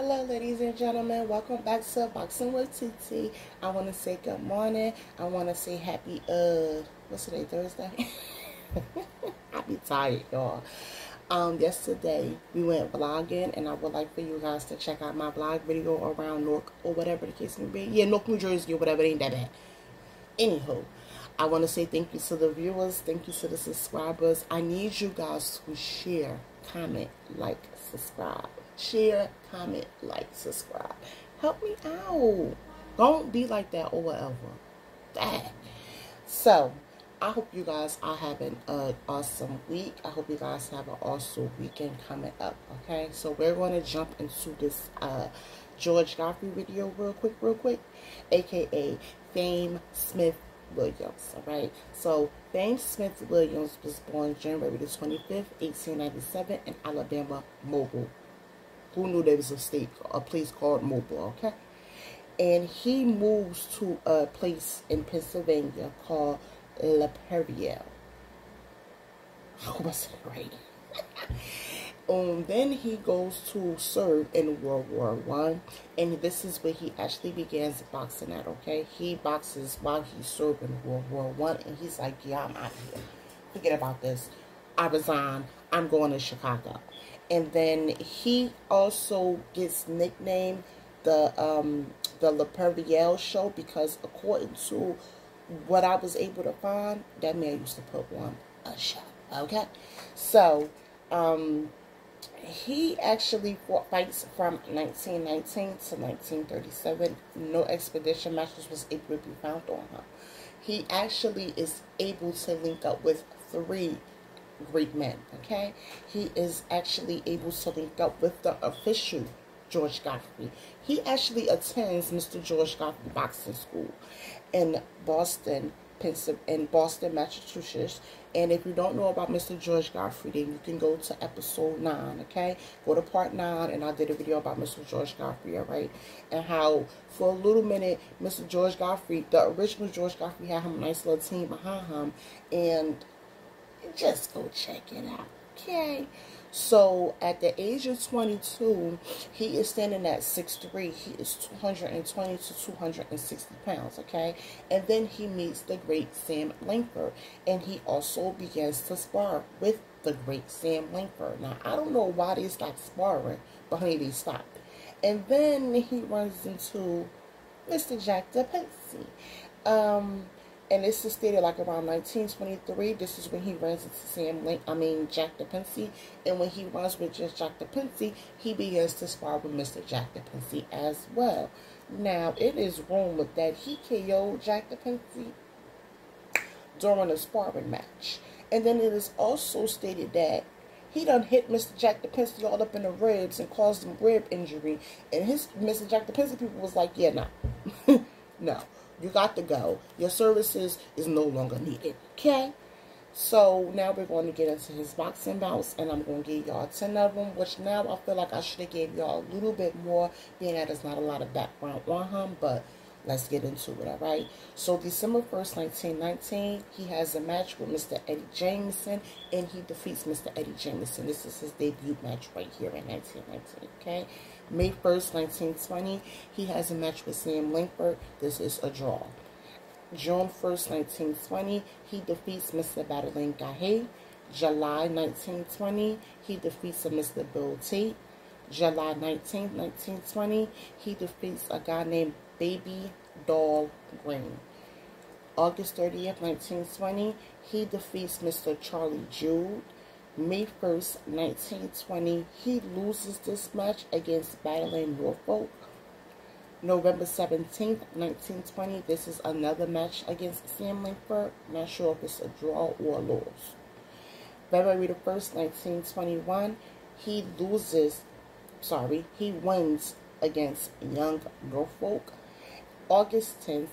Hello ladies and gentlemen, welcome back to Boxing with TT. I want to say good morning. I want to say happy, what's today, Thursday? I be tired, y'all. Yesterday we went vlogging, and I would like for you guys to check out my vlog video around Newark, or whatever the case may be. Yeah, Newark, New Jersey, or whatever, it ain't that bad. Anywho, I want to say thank you to the viewers, thank you to the subscribers. I need you guys to share, comment, like, subscribe. Share, comment, like, subscribe. Help me out. Don't be like that or whatever. Dang. So, I hope you guys are having an awesome week. I hope you guys have an awesome weekend coming up, okay? So, we're going to jump into this George Godfrey video real quick, a.k.a. Feab Smith Williams, alright? So, Feab Smith Williams was born January the 25th, 1897 in Alabama, Mobile. Who knew there was a place called Mobile, okay? And he moves to a place in Pennsylvania called La Perriere. I hope I said it right. Then he goes to serve in World War I, and this is where he actually begins boxing at, okay? He boxes while he's serving World War I, and he's like, yeah, I'm out of here. Forget about this. I resign. I'm going to Chicago. And then he also gets nicknamed the La Perriere Show because, according to what I was able to find, that man used to put on a show, okay? So, he actually fights from 1919 to 1937. No expedition matches was able to be found on him. He actually is able to link up with 3 great men, okay? He is actually able to link up with the official George Godfrey. He actually attends Mr. George Godfrey Boxing School in Boston, Massachusetts. And if you don't know about Mr. George Godfrey, then you can go to episode 9, okay? Go to part 9, and I did a video about Mr. George Godfrey, all right? And how, for a little minute, Mr. George Godfrey, the original George Godfrey, had him a nice little team behind him, and just go check it out, okay? So, at the age of 22, he is standing at 6'3". He is 220 to 260 pounds, okay? And then he meets the great Sam Langford, and he also begins to spar with the great Sam Langford. Now, I don't know why they stopped sparring, but honey, they stopped. And then he runs into Mr. Jack DePensy. And this is stated like around 1923. This is when he runs into Jack DePensy. And when he runs with just Jack DePensy, he begins to spar with Mr. Jack DePensy as well. Now, it is rumored that he KO'd Jack DePensy during a sparring match. And then it is also stated that he done hit Mr. Jack DePensy all up in the ribs and caused him rib injury. And Mr. Jack DePensy people was like, yeah, no. No. You got to go. Your services is no longer needed. Okay? So, now we're going to get into his boxing bouts. And I'm going to give y'all 10 of them. Which now I feel like I should have gave y'all a little bit more. Being that there's not a lot of background on him. But let's get into it, alright? So, December 1st, 1919. He has a match with Mr. Eddie Jameson. And he defeats Mr. Eddie Jameson. This is his debut match right here in 1919. Okay? May 1st, 1920, he has a match with Sam Langford. This is a draw. June 1st, 1920, he defeats Mr. Battling Gahay. July 1920, he defeats a Mr. Bill Tate. July 19th, 1920, he defeats a guy named Baby Doll Green. August 30th, 1920, he defeats Mr. Charlie Jude. May 1st, 1920, he loses this match against Battling Norfolk. November 17th, 1920, this is another match against Sam Langford. Not sure if it's a draw or a loss. February the 1st, 1921, he wins against Young Norfolk. August 10th,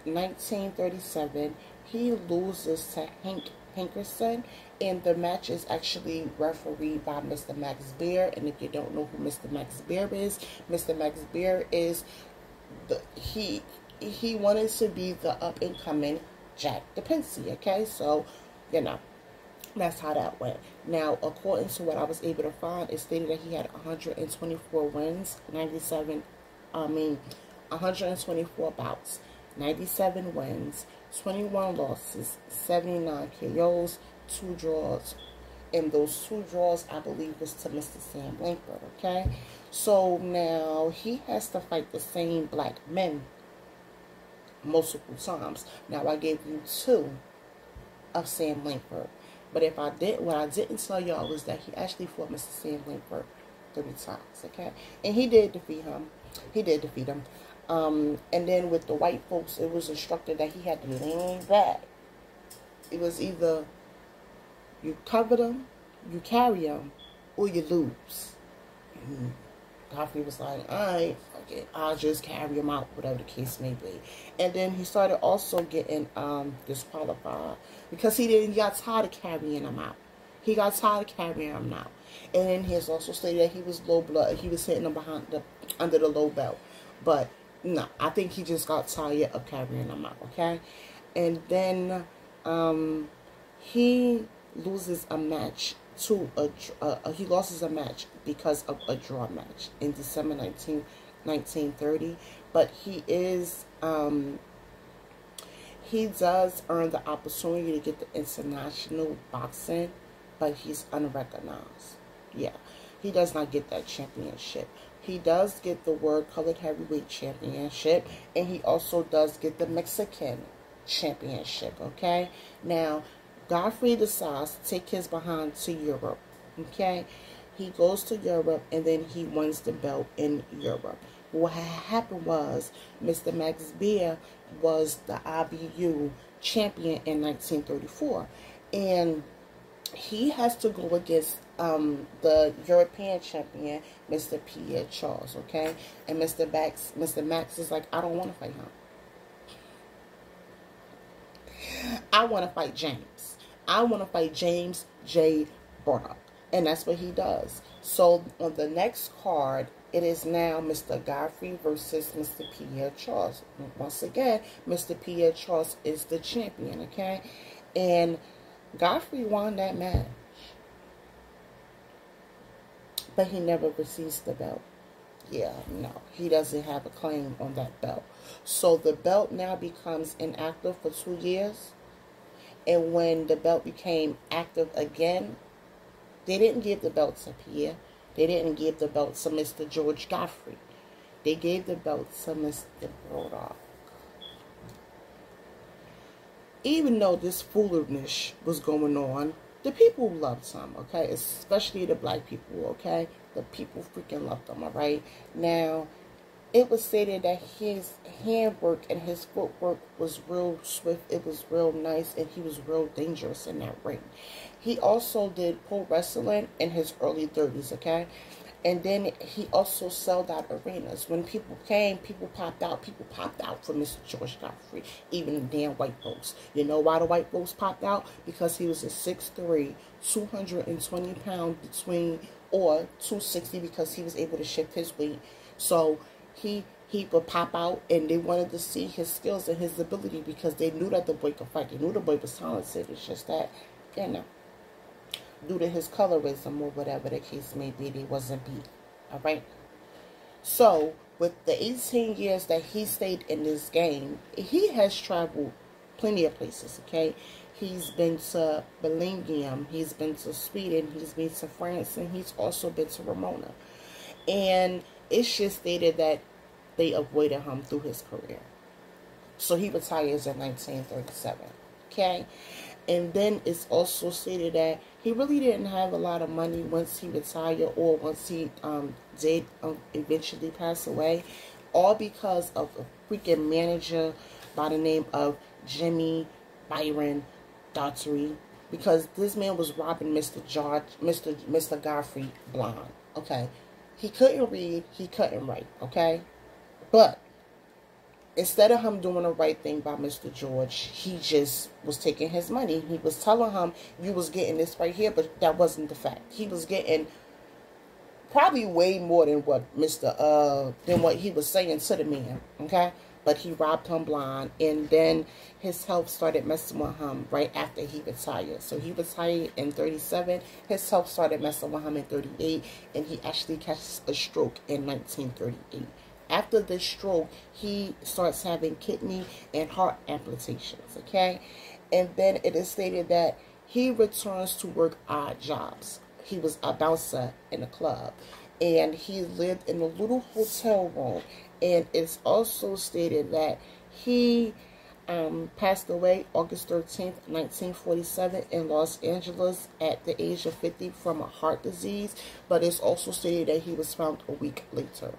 1937, he loses to Hank Hankerson, and the match is actually refereed by Mr. Max Bear. And if you don't know who Mr. Max Bear is, Mr. Max Bear is he wanted to be the up and coming Jack DePensy, okay? So, you know. That's how that went. Now, according to what I was able to find, it stated that he had 124 wins, 124 bouts, 97 wins, 21 losses, 79 KOs, 2 draws. And those 2 draws, I believe, was to Mr. Sam Lankford, okay? So now he has to fight the same black men multiple times. Now, I gave you 2 of Sam Lankford. But what I didn't tell y'all was that he actually fought Mr. Sam Lankford 3 times, okay? And he did defeat him. And then with the white folks, it was instructed that he had to lean back. It was either you cover them, you carry them, or you lose. Godfrey was like, alright, okay, I'll just carry him out, whatever the case may be. And then he started also getting disqualified because he got tired of carrying him out. He got tired of carrying him out. And then he has also stated that he was low blood. He was hitting him under the low belt. But no, I think he just got tired of carrying him out, okay? And then he loses a match he loses a match because of a draw match in December 1930. But he does earn the opportunity to get the international boxing, but he's unrecognized. Yeah, he does not get that championship. He does get the World Colored Heavyweight Championship, and he also does get the Mexican Championship, okay? Now, Godfrey decides to take his behind to Europe, okay? He goes to Europe, and then he wins the belt in Europe. What happened was Mr. Max Beer was the IBU champion in 1934, and he has to go against the European champion, Mr. Pierre Charles, okay? And Mr. Max is like, I don't want to fight him. I want to fight James. I want to fight James J. Burnock. And that's what he does. So on the next card, it is now Mr. Godfrey versus Mr. Pierre Charles. Once again, Mr. Pierre Charles is the champion, okay? And Godfrey won that match. But he never receives the belt. Yeah, no. He doesn't have a claim on that belt. So the belt now becomes inactive for 2 years. And when the belt became active again, they didn't give the belt to Pierre. They didn't give the belt to Mr. George Godfrey. They gave the belt to Mr. Burdock. Even though this foolishness was going on, the people loved him, okay? Especially the black people, okay? The people freaking loved him, all right? Now, it was stated that his handwork and his footwork was real swift. It was real nice, and he was real dangerous in that ring. He also did pro wrestling in his early 30s, okay? And then he also sold out arenas. When people came, people popped out. People popped out for Mr. George Godfrey, even the damn white folks. You know why the white folks popped out? Because he was a 6'3", 220 pound or 260, because he was able to shift his weight. So he would pop out, and they wanted to see his skills and his ability because they knew that the boy could fight. They knew the boy was talented. It's just that, you know, due to his colorism or whatever the case may be, they wasn't beat. All right. So with the 18 years that he stayed in this game, he has traveled plenty of places. Okay, he's been to Bellingham, he's been to Sweden, he's been to France, and he's also been to Ramona. And it's just stated that they avoided him through his career. So he retires in 1937. Okay. And then it's also stated that he really didn't have a lot of money once he retired, or once he did eventually pass away, all because of a freaking manager by the name of Jimmy Byron Daugherty, because this man was robbing Mr. Godfrey blind. Okay, he couldn't read, he couldn't write. Okay, but instead of him doing the right thing by Mr. George, he just was taking his money. He was telling him, you was getting this right here, but that wasn't the fact. He was getting probably way more than what he was saying to the man, okay? but he robbed him blind, and then his health started messing with him right after he retired. So he retired in 37, his health started messing with him in 38, and he actually catches a stroke in 1938. After this stroke, he starts having kidney and heart amputations, okay? And then it is stated that he returns to work odd jobs. He was a bouncer in a club, and he lived in a little hotel room. And it's also stated that he passed away August 13th, 1947 in Los Angeles at the age of 50 from a heart disease. But it's also stated that he was found a week later.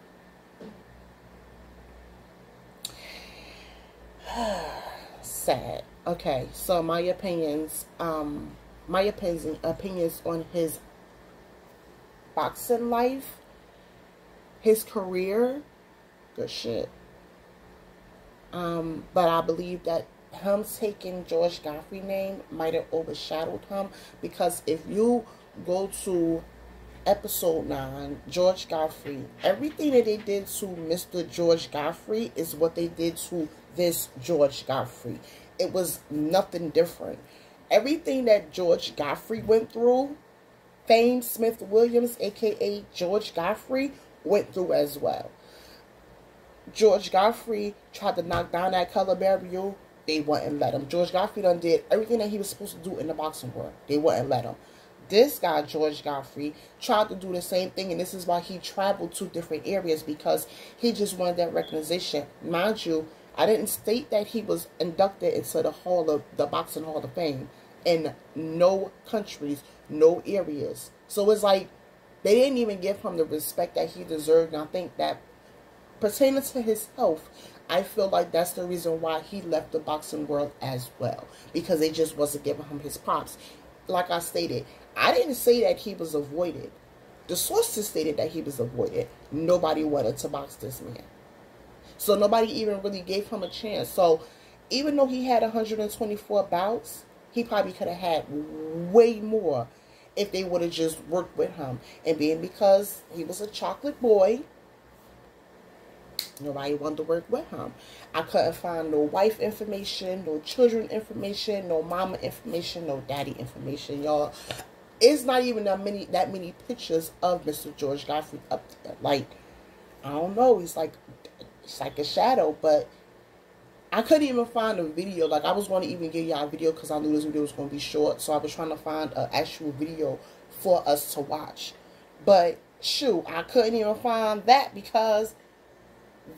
Sad. Okay, so my opinions on his boxing life, his career, good shit. But I believe that him taking George Godfrey's name might have overshadowed him, because if you go to episode 9, George Godfrey, everything that they did to Mr. George Godfrey is what they did to this George Godfrey. It was nothing different. Everything that George Godfrey went through, Fame Smith Williams, aka George Godfrey, went through as well. George Godfrey tried to knock down that color barrier. They wouldn't let him. George Godfrey done did everything that he was supposed to do in the boxing world. They wouldn't let him. This guy, George Godfrey, tried to do the same thing, and this is why he traveled to different areas, because he just wanted that recognition. Mind you, I didn't state that he was inducted into the Boxing Hall of Fame in no countries, no areas. So it's like they didn't even give him the respect that he deserved. And I think that pertaining to his health, I feel like that's the reason why he left the boxing world as well, because they just wasn't giving him his props. Like I stated, I didn't say that he was avoided. The sources stated that he was avoided. Nobody wanted to box this man. So nobody even really gave him a chance. So even though he had 124 bouts, he probably could have had way more if they would have just worked with him. And being because he was a chocolate boy, nobody wanted to work with him. I couldn't find no wife information, no children information, no mama information, no daddy information, y'all. It's not even that many pictures of Mr. George Godfrey up there. Like, I don't know. It's like a shadow, but I couldn't even find a video. Like, I was going to even give y'all a video because I knew this video was going to be short. So I was trying to find an actual video for us to watch. But shoot, I couldn't even find that because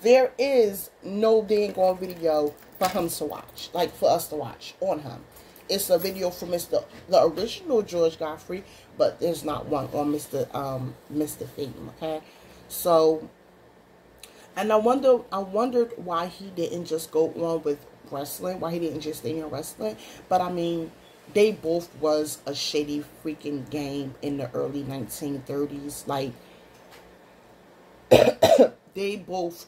there is no dang on video for him to watch. Like, for us to watch on him. It's a video from the original George Godfrey, but there's not one on Mr. Feab, okay? So, and I wondered why he didn't just go on with wrestling, why he didn't just stay in wrestling. But I mean, they both was a shady freaking game in the early 1930s. Like, they both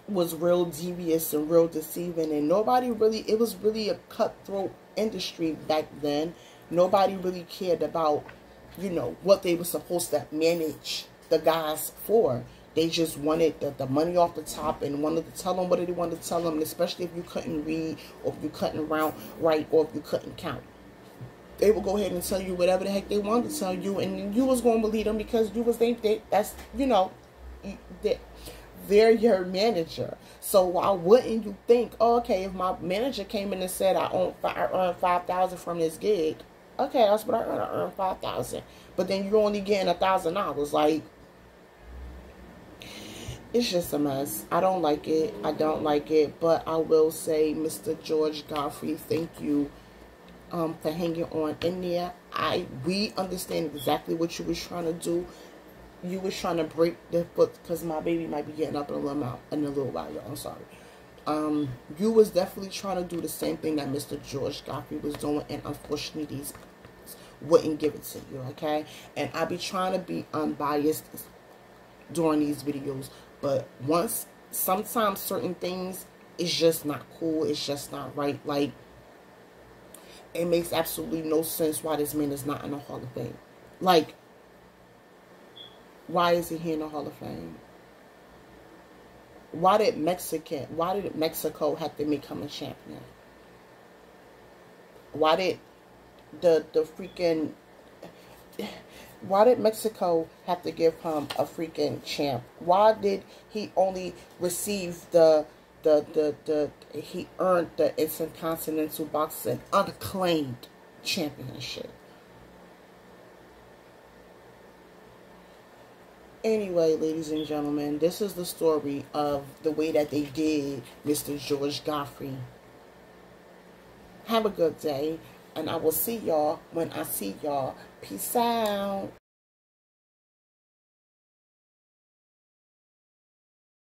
was real devious and real deceiving, and nobody really, it was really a cutthroat industry back then. Nobody really cared about, you know, what they were supposed to manage the guys for. They just wanted the money off the top and wanted to tell them what they wanted to tell them, especially if you couldn't read, or if you couldn't write, or if you couldn't count. They would go ahead and tell you whatever the heck they wanted to tell you, and you was going to believe them because you was that's, you know, they're your manager. So why wouldn't you think, oh, okay, if my manager came in and said I earned $5,000 from this gig, okay, that's what I earned $5,000. But then you're only getting $1,000. Like, it's just a mess. I don't like it. I don't like it. But I will say, Mr. George Godfrey, thank you for hanging on in there. We understand exactly what you was trying to do. You was trying to break the foot, because my baby might be getting up in a little while, y'all. I'm sorry. You was definitely trying to do the same thing that Mr. George Godfrey was doing, and unfortunately these wouldn't give it to you, okay? And I be trying to be unbiased during these videos, but sometimes certain things is just not cool. It's just not right. Like, it makes absolutely no sense why this man is not in the Hall of Fame. Like, why is he here in the Hall of Fame? Why did Mexico have to make him a champion? Why did the freaking why did Mexico have to give him a freaking champ? Why did he only receive he earned the Intercontinental Boxing unclaimed championship? Anyway, ladies and gentlemen, this is the story of the way that they did Mr. George Godfrey. Have a good day, and I will see y'all when I see y'all. Peace out.